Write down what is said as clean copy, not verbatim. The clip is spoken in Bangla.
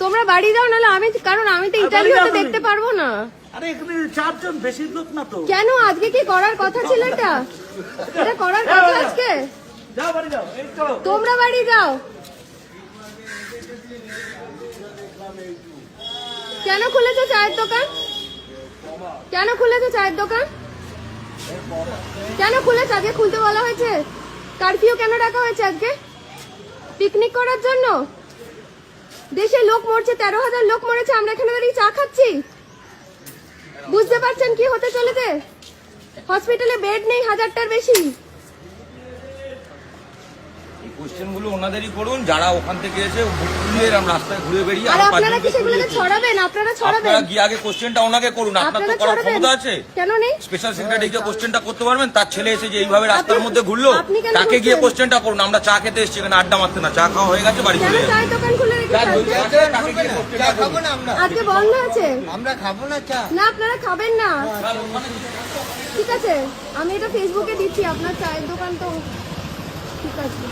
তোমরা বাড়ি যাও, নাহলে আমি, কারণ আমি তো ইন্টারভিউতে দেখতে পারবো না। আরে এখানে 4 জন, বেশি লোক না তো। কেন আজকে কি করার কথা ছিল? এটা করার কথা আজকে? যাও বাড়ি যাও, এই তো তোমরা বাড়ি যাও। কেন খুলেছো চায়ের দোকান? কেন খুলেছো চায়ের দোকান? কেন খুলেছো? আজকে খুলতে বলা হয়েছে? কারফিউ কেন রাখা হয়েছে আজকে? পিকনিক করার জন্য? দেশে লোক মরছে, 13,000 লোক মরেছে, আমরা এখানে দাঁড়িয়ে চা খাচ্ছি। বুঝতে পারছেন কি হতে চলেছে? হসপিটালে বেড নেই 1000টার বেশি। কোশ্চেনগুলো ওনাদেরই করুন, যারা ওখান থেকে এসে এরকম রাস্তায় ঘুরে বেরিয়ে আর আপনারা কি সেগুলোকে ছড়াবেন? আপনারা ছড়াবেন? গিয়ে আগে কোশ্চেনটা ওনাকে করুন, আপনার তো করার ক্ষমতা আছে। কেন নেই? স্পেশাল সেক্রেটারিকে কোশ্চেনটা করতে পারবেন। তার ছেলে এসে যে এইভাবে রাস্তার মধ্যে ঘুরলো, তাকে গিয়ে কোশ্চেনটা করুন। আমরা চা খেতে এসেছি, এখানে আড্ডা মারতে না, চা খাওয়া হয়ে গেছে, বাড়ি চলে যান। চায়ের দোকান খুলে রেখেছেন আজকে? বন্ধ আছে? আমরা খাবো না চা? না, আপনারা খাবেন না, ঠিক আছে। আমি এটা ফেসবুকে দিচ্ছি, আপনার চায়ের দোকান তো ঠিক আছে।